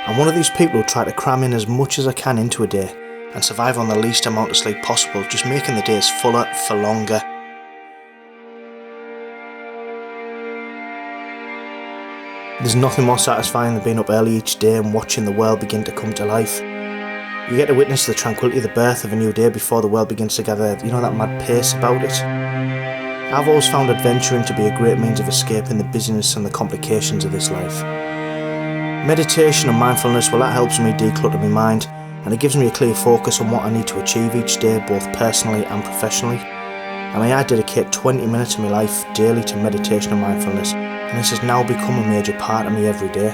I'm one of these people who try to cram in as much as I can into a day and survive on the least amount of sleep possible, just making the days fuller for longer. There's nothing more satisfying than being up early each day and watching the world begin to come to life. You get to witness the tranquility of the birth of a new day before the world begins to gather, that mad pace about it. I've always found adventuring to be a great means of escaping the busyness and the complications of this life. Meditation and mindfulness, that helps me declutter my mind, and it gives me a clear focus on what I need to achieve each day, both personally and professionally. I dedicate 20 minutes of my life daily to meditation and mindfulness, and this has now become a major part of me every day.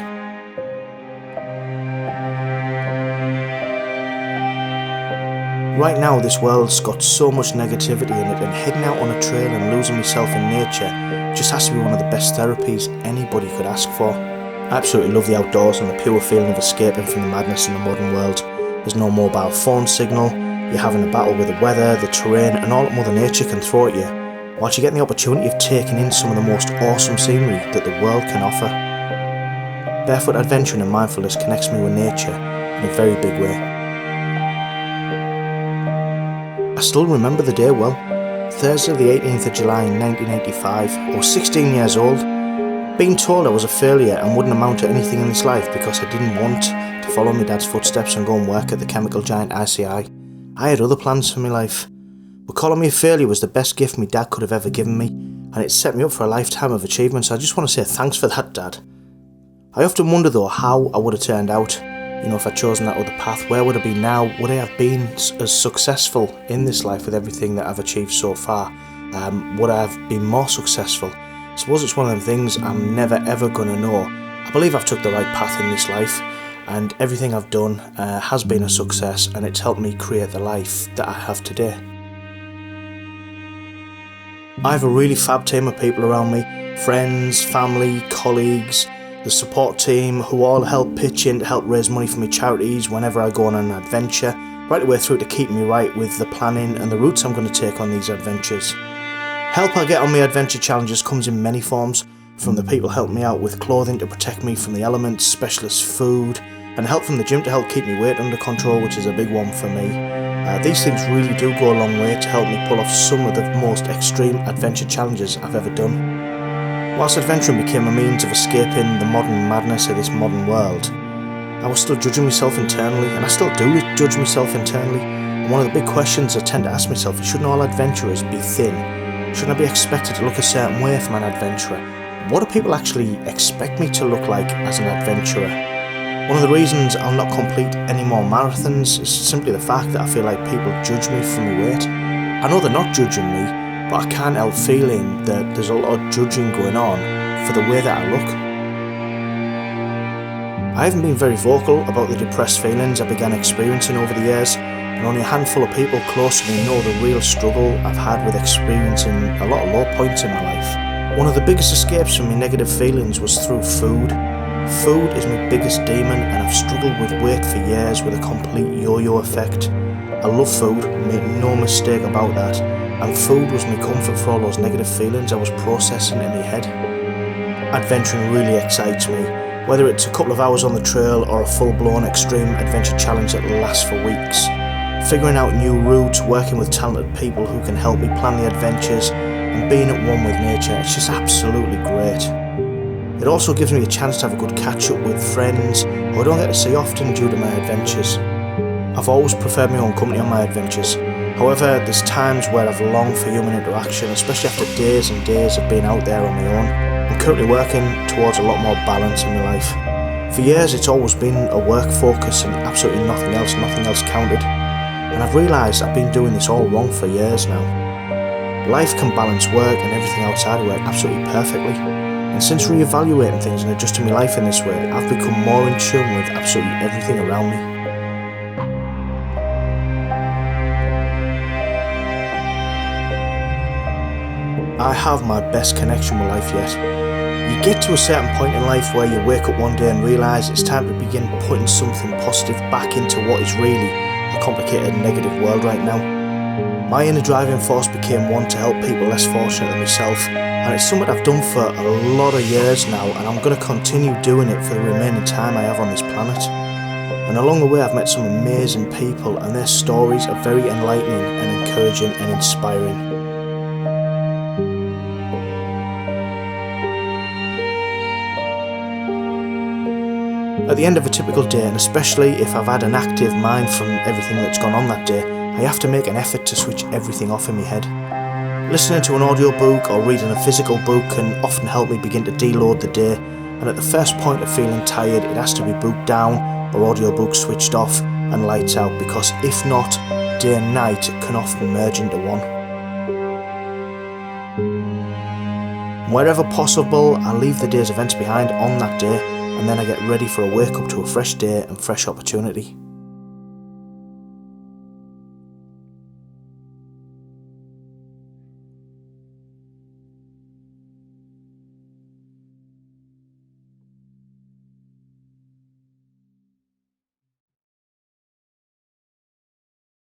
Right now this world's got so much negativity in it, and heading out on a trail and losing myself in nature just has to be one of the best therapies anybody could ask for. I absolutely love the outdoors and the pure feeling of escaping from the madness in the modern world. There's no mobile phone signal, you're having a battle with the weather, the terrain and all that Mother Nature can throw at you, whilst you're getting the opportunity of taking in some of the most awesome scenery that the world can offer. Barefoot adventuring and mindfulness connects me with nature in a very big way. I still remember the day well. Thursday the 18th of July 1985, I was 16 years old. Being told I was a failure and wouldn't amount to anything in this life because I didn't want to follow my dad's footsteps and go and work at the chemical giant ICI. I had other plans for my life. But calling me a failure was the best gift my dad could have ever given me, and it set me up for a lifetime of achievements. I just want to say thanks for that, Dad. I often wonder though how I would have turned out. If I'd chosen that other path, where would I be now? Would I have been as successful in this life with everything that I've achieved so far? Would I have been more successful? I suppose it's one of them things I'm never ever going to know. I believe I've took the right path in this life, and everything I've done has been a success, and it's helped me create the life that I have today. I have a really fab team of people around me, friends, family, colleagues, the support team who all help pitch in to help raise money for my charities whenever I go on an adventure, right the way through to keep me right with the planning and the routes I'm going to take on these adventures. Help I get on my adventure challenges comes in many forms, from the people helping me out with clothing to protect me from the elements, specialist food, and help from the gym to help keep my weight under control, which is a big one for me. These things really do go a long way to help me pull off some of the most extreme adventure challenges I've ever done. Whilst adventuring became a means of escaping the modern madness of this modern world, I was still judging myself internally, and I still do judge myself internally. And one of the big questions I tend to ask myself is, shouldn't all adventurers be thin? Shouldn't I be expected to look a certain way from an adventurer? What do people actually expect me to look like as an adventurer? One of the reasons I'll not complete any more marathons is simply the fact that I feel like people judge me for my weight. I know they're not judging me, but I can't help feeling that there's a lot of judging going on for the way that I look. I haven't been very vocal about the depressed feelings I began experiencing over the years, and only a handful of people close to me know the real struggle I've had with experiencing a lot of low points in my life. One of the biggest escapes from my negative feelings was through food. Food is my biggest demon, and I've struggled with weight for years with a complete yo-yo effect. I love food, make no mistake about that, and food was my comfort for all those negative feelings I was processing in my head. Adventuring really excites me, whether it's a couple of hours on the trail or a full-blown extreme adventure challenge that lasts for weeks. Figuring out new routes, working with talented people who can help me plan the adventures, and being at one with nature, it's just absolutely great. It also gives me a chance to have a good catch-up with friends who I don't get to see often due to my adventures. I've always preferred my own company on my adventures. However, there's times where I've longed for human interaction, especially after days and days of being out there on my own. I'm currently working towards a lot more balance in my life. For years it's always been a work focus and absolutely nothing else counted. And I've realised I've been doing this all wrong for years now. Life can balance work and everything outside of work absolutely perfectly. And since re-evaluating things and adjusting my life in this way, I've become more in tune with absolutely everything around me. I have my best connection with life yet. You get to a certain point in life where you wake up one day and realise it's time to begin putting something positive back into what is really a complicated negative world right now. My inner driving force became one to help people less fortunate than myself, and it's something I've done for a lot of years now, and I'm going to continue doing it for the remaining time I have on this planet. And along the way I've met some amazing people, and their stories are very enlightening and encouraging and inspiring. At the end of a typical day, and especially if I've had an active mind from everything that's gone on that day, I have to make an effort to switch everything off in my head. Listening to an audiobook or reading a physical book can often help me begin to deload the day, and at the first point of feeling tired, it has to be book down or audiobook switched off and lights out, because if not, day and night can often merge into one. Wherever possible, I leave the day's events behind on that day, and then I get ready for a wake up to a fresh day and fresh opportunity.